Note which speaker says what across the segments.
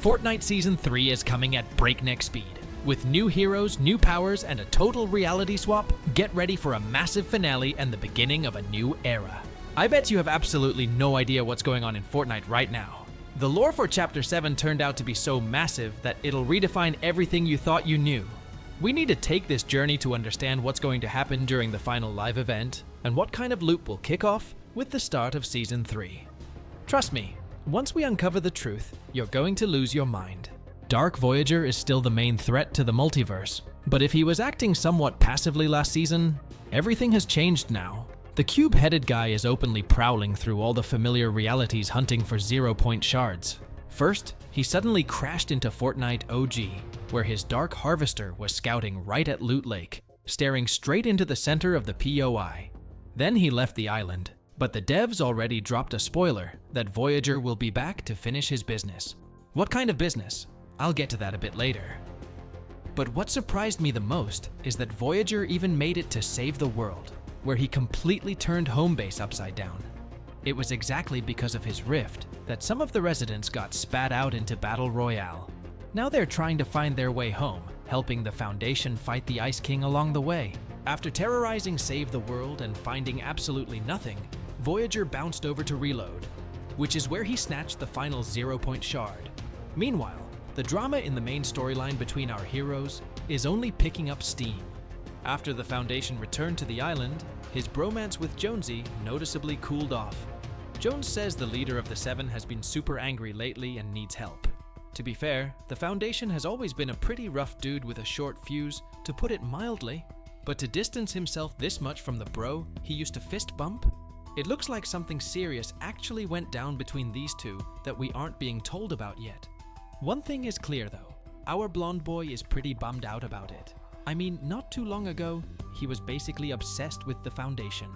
Speaker 1: Fortnite Season 3 is coming at breakneck speed. With new heroes, new powers, and a total reality swap, get ready for a massive finale and the beginning of a new era. I bet you have absolutely no idea what's going on in Fortnite right now. The lore for Chapter 7 turned out to be so massive that it'll redefine everything you thought you knew. We need to take this journey to understand what's going to happen during the final live event, and what kind of loop will kick off with the start of Season 3. Trust me, once we uncover the truth, you're going to lose your mind. Dark Voyager is still the main threat to the multiverse, but if he was acting somewhat passively last season, everything has changed now. The cube-headed guy is openly prowling through all the familiar realities hunting for 0-point shards. First, he suddenly crashed into Fortnite OG, where his Dark Harvester was scouting right at Loot Lake, staring straight into the center of the POI. Then he left the island, but the devs already dropped a spoiler that Voyager will be back to finish his business. What kind of business? I'll get to that a bit later. But what surprised me the most is that Voyager even made it to save the world, where he completely turned home base upside down. It was exactly because of his rift that some of the residents got spat out into Battle Royale. Now they're trying to find their way home, helping the Foundation fight the Ice King along the way. After terrorizing Save the World and finding absolutely nothing, Voyager bounced over to Reload, which is where he snatched the final 0-point shard. Meanwhile, the drama in the main storyline between our heroes is only picking up steam. After the Foundation returned to the island, his bromance with Jonesy noticeably cooled off. Jones says the leader of the Seven has been super angry lately and needs help. To be fair, the Foundation has always been a pretty rough dude with a short fuse, to put it mildly. But to distance himself this much from the bro he used to fist bump? It looks like something serious actually went down between these two that we aren't being told about yet. One thing is clear though, our blonde boy is pretty bummed out about it. I mean, not too long ago, he was basically obsessed with the Foundation.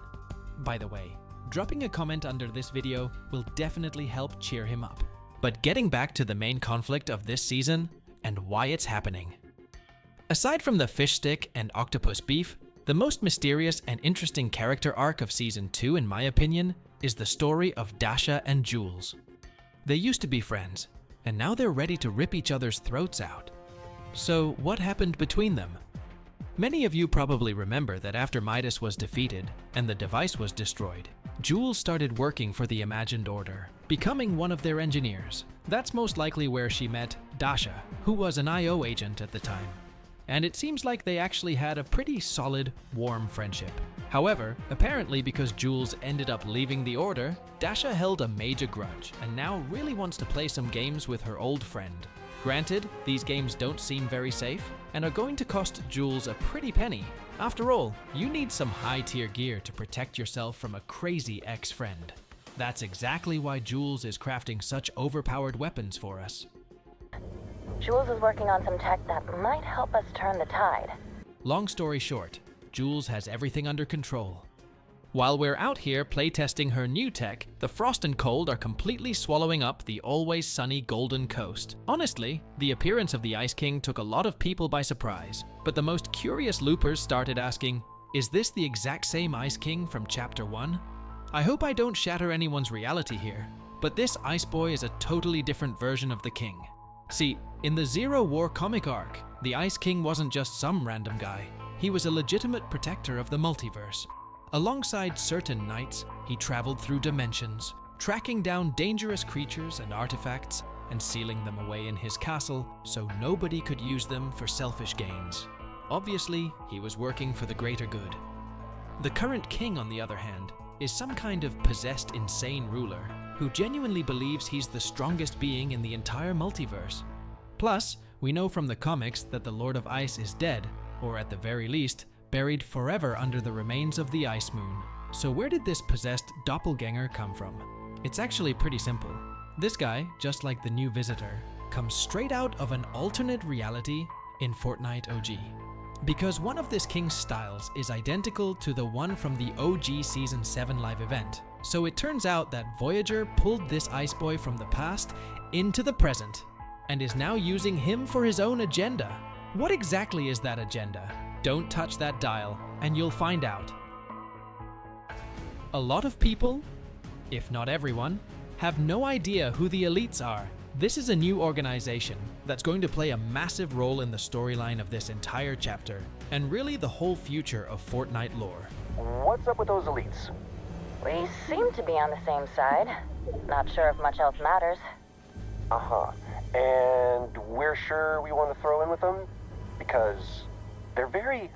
Speaker 1: By the way, dropping a comment under this video will definitely help cheer him up. But getting back to the main conflict of this season, and why it's happening. Aside from the fish stick and octopus beef, the most mysterious and interesting character arc of Season 2 in my opinion is the story of Dasha and Jules. They used to be friends, and now they're ready to rip each other's throats out. So what happened between them? Many of you probably remember that after Midas was defeated and the device was destroyed, Jules started working for the Imagined Order, becoming one of their engineers. That's most likely where she met Dasha, who was an IO agent at the time. And it seems like they actually had a pretty solid, warm friendship. However, apparently because Jules ended up leaving the Order, Dasha held a major grudge and now really wants to play some games with her old friend. Granted, these games don't seem very safe and are going to cost Jules a pretty penny. After all, you need some high-tier gear to protect yourself from a crazy ex-friend. That's exactly why Jules is crafting such overpowered weapons for us.
Speaker 2: Jules is working on some tech that might help us turn the tide.
Speaker 1: Long story short, Jules has everything under control. While we're out here playtesting her new tech, the frost and cold are completely swallowing up the always sunny Golden Coast. Honestly, the appearance of the Ice King took a lot of people by surprise, but the most curious loopers started asking, is this the exact same Ice King from Chapter 1? I hope I don't shatter anyone's reality here, but this Ice Boy is a totally different version of the King. See, in the Zero War comic arc, the Ice King wasn't just some random guy. He was a legitimate protector of the multiverse. Alongside certain knights, he traveled through dimensions, tracking down dangerous creatures and artifacts and sealing them away in his castle so nobody could use them for selfish gains. Obviously, he was working for the greater good. The current king, on the other hand, is some kind of possessed insane ruler who genuinely believes he's the strongest being in the entire multiverse. Plus, we know from the comics that the Lord of Ice is dead, or at the very least, buried forever under the remains of the Ice Moon. So where did this possessed doppelganger come from? It's actually pretty simple. This guy, just like the new visitor, comes straight out of an alternate reality in Fortnite OG. Because one of this king's styles is identical to the one from the OG Season 7 live event. So it turns out that Voyager pulled this Ice Boy from the past into the present, and is now using him for his own agenda. What exactly is that agenda? Don't touch that dial, and you'll find out. A lot of people, if not everyone, have no idea who the elites are, This is a new organization that's going to play a massive role in the storyline of this entire chapter, and really the whole future of Fortnite lore.
Speaker 3: What's up with those elites?
Speaker 2: We seem to be on the same side. Not sure if much else matters.
Speaker 3: Uh-huh. And we're sure we want to throw in with them? Because they're very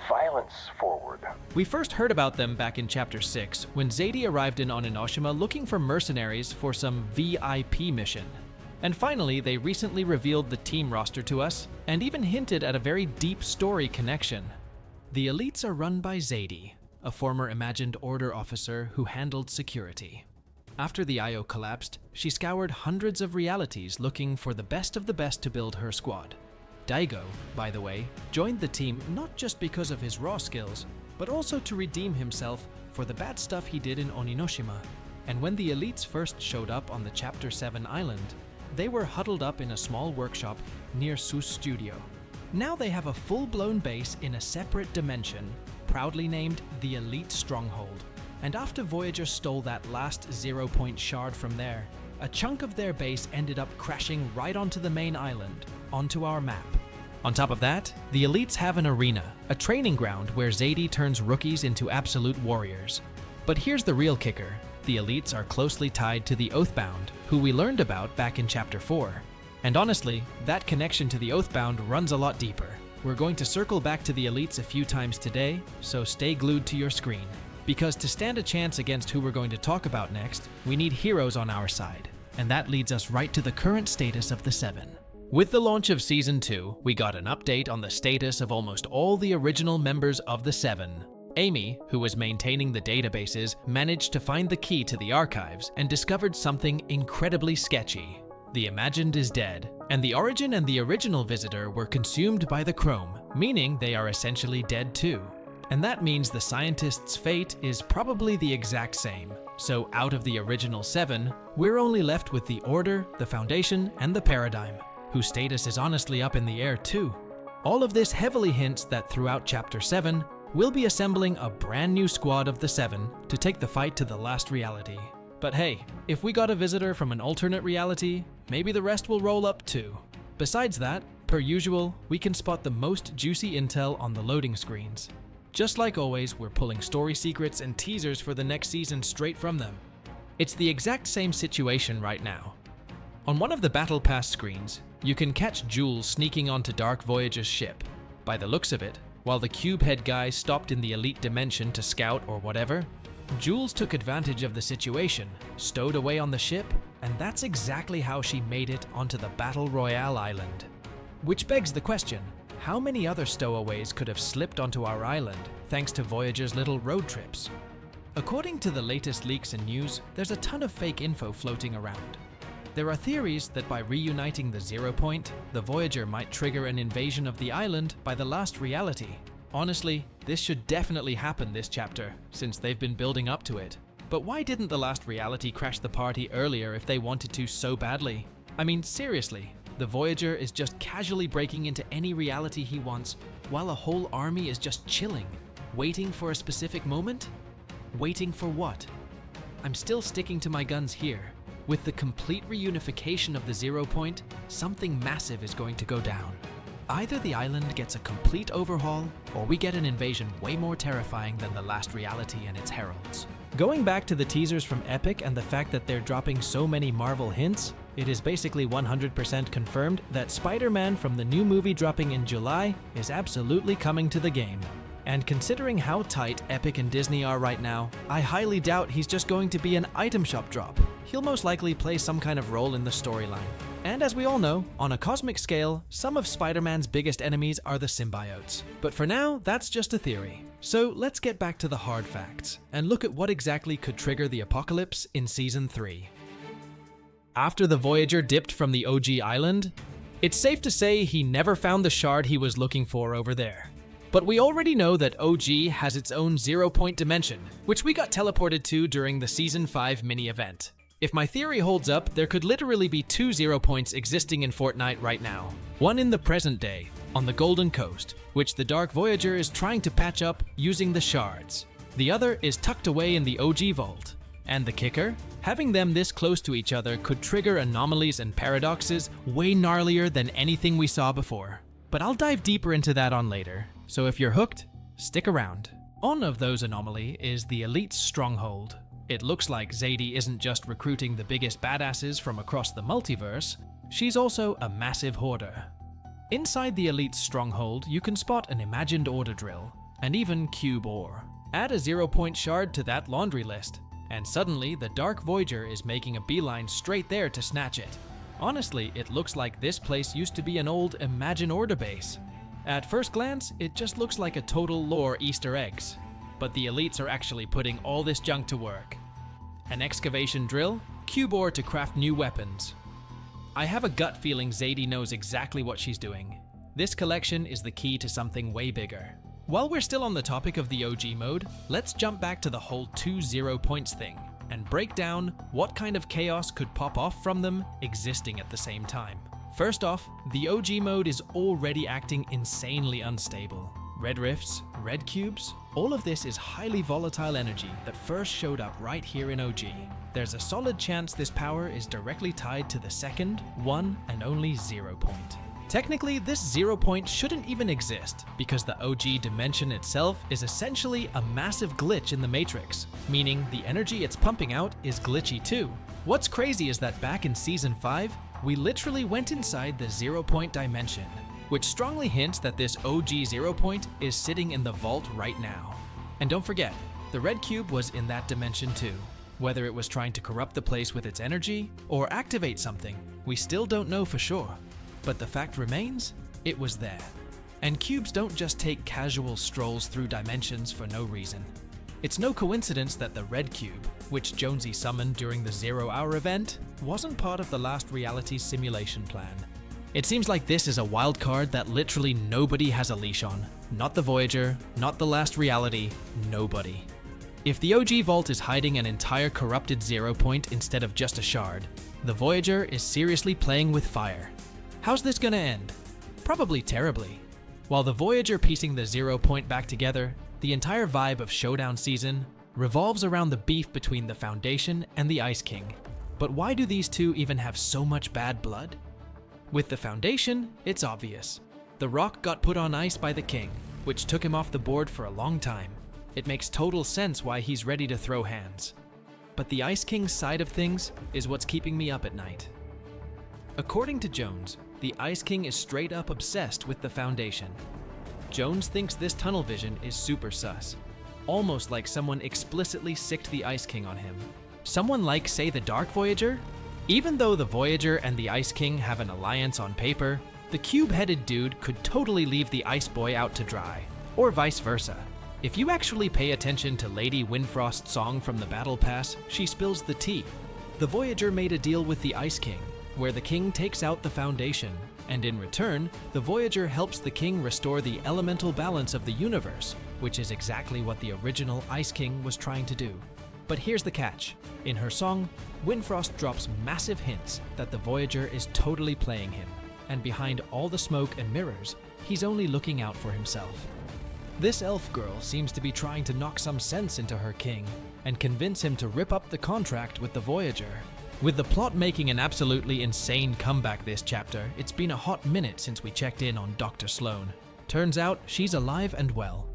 Speaker 3: violence forward.
Speaker 1: We first heard about them back in Chapter 6 when Zadie arrived in Oninoshima looking for mercenaries for some VIP mission. And finally, they recently revealed the team roster to us and even hinted at a very deep story connection. The elites are run by Zadie, a former Imagined Order officer who handled security. After the IO collapsed, she scoured hundreds of realities looking for the best of the best to build her squad. Daigo, by the way, joined the team not just because of his raw skills, but also to redeem himself for the bad stuff he did in Oninoshima. And when the elites first showed up on the Chapter 7 island, they were huddled up in a small workshop near Sus Studio. Now they have a full-blown base in a separate dimension, proudly named the Elite Stronghold. And after Voyager stole that last 0-point shard from there, a chunk of their base ended up crashing right onto the main island, onto our map. On top of that, the elites have an arena, a training ground where Zadie turns rookies into absolute warriors. But here's the real kicker. The elites are closely tied to the Oathbound, who we learned about back in Chapter 4. And honestly, that connection to the Oathbound runs a lot deeper. We're going to circle back to the elites a few times today, so stay glued to your screen. Because to stand a chance against who we're going to talk about next, we need heroes on our side. And that leads us right to the current status of the Seven. With the launch of Season 2, we got an update on the status of almost all the original members of the Seven. Amy, who was maintaining the databases, managed to find the key to the archives and discovered something incredibly sketchy. The Imagined is dead, and the Origin and the original Visitor were consumed by the Chrome, meaning they are essentially dead too. And that means the scientist's fate is probably the exact same. So out of the original Seven, we're only left with the Order, the Foundation, and the Paradigm, whose status is honestly up in the air too. All of this heavily hints that throughout Chapter 7, we'll be assembling a brand new squad of the Seven to take the fight to the last reality. But hey, if we got a visitor from an alternate reality, maybe the rest will roll up too. Besides that, per usual, we can spot the most juicy intel on the loading screens. Just like always, we're pulling story secrets and teasers for the next season straight from them. It's the exact same situation right now. On one of the Battle Pass screens, you can catch Jules sneaking onto Dark Voyager's ship. By the looks of it, while the Cubehead guy stopped in the Elite Dimension to scout or whatever, Jules took advantage of the situation, stowed away on the ship, and that's exactly how she made it onto the Battle Royale island. Which begs the question, how many other stowaways could have slipped onto our island thanks to Voyager's little road trips? According to the latest leaks and news, there's a ton of fake info floating around. There are theories that by reuniting the 0 point, the Voyager might trigger an invasion of the island by the last reality. Honestly, this should definitely happen this chapter, since they've been building up to it. But why didn't the last reality crash the party earlier if they wanted to so badly? I mean, seriously. The Voyager is just casually breaking into any reality he wants, while a whole army is just chilling, waiting for a specific moment? Waiting for what? I'm still sticking to my guns here. With the complete reunification of the 0 point, something massive is going to go down. Either the island gets a complete overhaul, or we get an invasion way more terrifying than the last reality and its heralds. Going back to the teasers from Epic and the fact that they're dropping so many Marvel hints, it is basically 100% confirmed that Spider-Man from the new movie dropping in July is absolutely coming to the game. And considering how tight Epic and Disney are right now, I highly doubt he's just going to be an item shop drop. He'll most likely play some kind of role in the storyline. And as we all know, on a cosmic scale, some of Spider-Man's biggest enemies are the symbiotes. But for now, that's just a theory. So let's get back to the hard facts, and look at what exactly could trigger the apocalypse in Season 3. After the Voyager dipped from the OG island, it's safe to say he never found the shard he was looking for over there. But we already know that OG has its own 0 point dimension, which we got teleported to during the Season 5 mini-event. If my theory holds up, there could literally be 2 0 points existing in Fortnite right now. One in the present day, on the Golden Coast, which the Dark Voyager is trying to patch up using the shards. The other is tucked away in the OG vault. And the kicker? Having them this close to each other could trigger anomalies and paradoxes way gnarlier than anything we saw before. But I'll dive deeper into that on later, so if you're hooked, stick around. One of those anomalies is the Elite's stronghold. It looks like Zadie isn't just recruiting the biggest badasses from across the multiverse, she's also a massive hoarder. Inside the Elite's stronghold, you can spot an imagined order drill, and even cube ore. Add a 0-point shard to that laundry list, and suddenly the Dark Voyager is making a beeline straight there to snatch it. Honestly, it looks like this place used to be an old Imagine Order base. At first glance, it just looks like a total lore Easter eggs. But the Elites are actually putting all this junk to work. An excavation drill, cube ore to craft new weapons. I have a gut feeling Zadie knows exactly what she's doing. This collection is the key to something way bigger. While we're still on the topic of the OG mode, let's jump back to the whole 2 0 points thing and break down what kind of chaos could pop off from them existing at the same time. First off, the OG mode is already acting insanely unstable. Red rifts, red cubes, all of this is highly volatile energy that first showed up right here in OG. There's a solid chance this power is directly tied to the second, one, and only 0 point. Technically, this 0 point shouldn't even exist, because the OG dimension itself is essentially a massive glitch in the Matrix, meaning the energy it's pumping out is glitchy too. What's crazy is that back in Season 5, we literally went inside the 0 point dimension, which strongly hints that this OG 0 point is sitting in the vault right now. And don't forget, the red cube was in that dimension too. Whether it was trying to corrupt the place with its energy, or activate something, we still don't know for sure. But the fact remains, it was there. And cubes don't just take casual strolls through dimensions for no reason. It's no coincidence that the red cube, which Jonesy summoned during the 0 Hour event, wasn't part of the last reality simulation plan. It seems like this is a wild card that literally nobody has a leash on. Not the Voyager, not the last reality, nobody. If the OG vault is hiding an entire corrupted 0 point instead of just a shard, the Voyager is seriously playing with fire. How's this gonna end? Probably terribly. While the Voyager piecing the 0 point back together, the entire vibe of Showdown Season revolves around the beef between the Foundation and the Ice King. But why do these two even have so much bad blood? With the Foundation, it's obvious. The Rock got put on ice by the King, which took him off the board for a long time. It makes total sense why he's ready to throw hands. But the Ice King's side of things is what's keeping me up at night. According to Jones, the Ice King is straight up obsessed with the Foundation. Jones thinks this tunnel vision is super sus, almost like someone explicitly sicked the Ice King on him. Someone like, say, the Dark Voyager? Even though the Voyager and the Ice King have an alliance on paper, the cube-headed dude could totally leave the Ice Boy out to dry, or vice versa. If you actually pay attention to Lady Windfrost's song from the Battle Pass, she spills the tea. The Voyager made a deal with the Ice King, where the King takes out the Foundation, and in return, the Voyager helps the King restore the elemental balance of the universe, which is exactly what the original Ice King was trying to do. But here's the catch. In her song, Windfrost drops massive hints that the Voyager is totally playing him, and behind all the smoke and mirrors, he's only looking out for himself. This elf girl seems to be trying to knock some sense into her king, and convince him to rip up the contract with the Voyager. With the plot making an absolutely insane comeback this chapter, it's been a hot minute since we checked in on Dr. Sloan. Turns out, she's alive and well.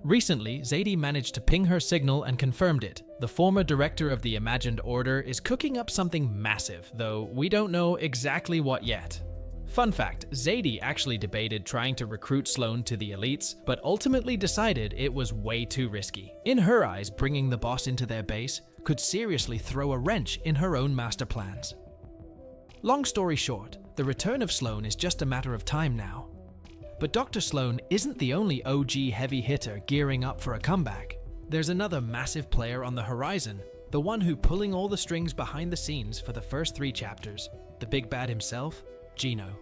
Speaker 1: Recently, Zadie managed to ping her signal and confirmed it. The former director of the Imagined Order is cooking up something massive, though we don't know exactly what yet. Fun fact, Zadie actually debated trying to recruit Sloan to the elites, but ultimately decided it was way too risky. In her eyes, bringing the boss into their base could seriously throw a wrench in her own master plans. Long story short, the return of Sloan is just a matter of time now. But Dr. Sloan isn't the only OG heavy hitter gearing up for a comeback. There's another massive player on the horizon, the one who pulling all the strings behind the scenes for the first 3 chapters, the big bad himself, Gino.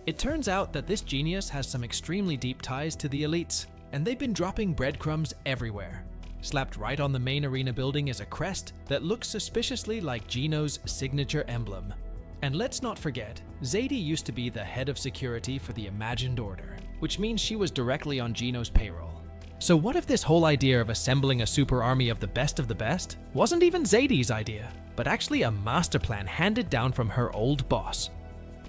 Speaker 1: It turns out that this genius has some extremely deep ties to the elites, and they've been dropping breadcrumbs everywhere. Slapped right on the main arena building is a crest that looks suspiciously like Gino's signature emblem. And let's not forget, Zadie used to be the head of security for the Imagined Order, which means she was directly on Gino's payroll. So what if this whole idea of assembling a super army of the best wasn't even Zadie's idea, but actually a master plan handed down from her old boss?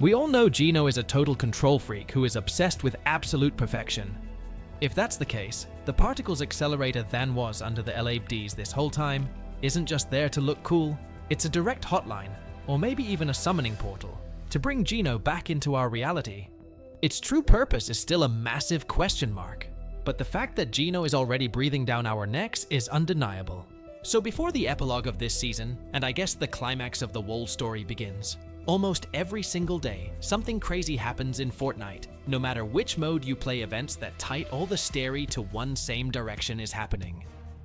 Speaker 1: We all know Gino is a total control freak who is obsessed with absolute perfection. If that's the case, the particles accelerator than was under the LABDs this whole time isn't just there to look cool, it's a direct hotline, or maybe even a summoning portal, to bring Gino back into our reality. Its true purpose is still a massive question mark, but the fact that Gino is already breathing down our necks is undeniable. So before the epilogue of this season, and I guess the climax of the Wool story begins, almost every single day, something crazy happens in Fortnite. No matter which mode you play, events that tie all the story to one same direction is happening.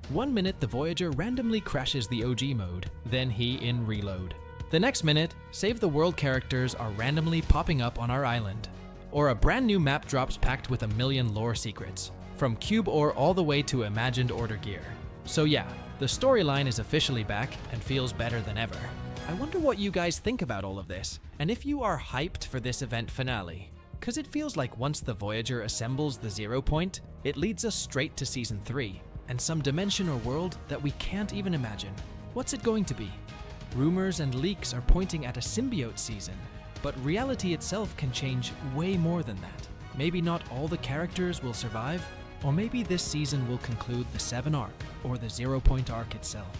Speaker 1: One minute the Voyager randomly crashes the OG mode, then he in reload. The next minute, Save the World characters are randomly popping up on our island. Or a brand new map drops packed with a million lore secrets, from Cube Ore all the way to Imagined Order gear. So yeah, the storyline is officially back and feels better than ever. I wonder what you guys think about all of this, and if you are hyped for this event finale. Cause it feels like once the Voyager assembles the 0 point, it leads us straight to Season 3, and some dimension or world that we can't even imagine. What's it going to be? Rumors and leaks are pointing at a symbiote season, but reality itself can change way more than that. Maybe not all the characters will survive, or maybe this season will conclude the 7 arc, or the 0 point arc itself.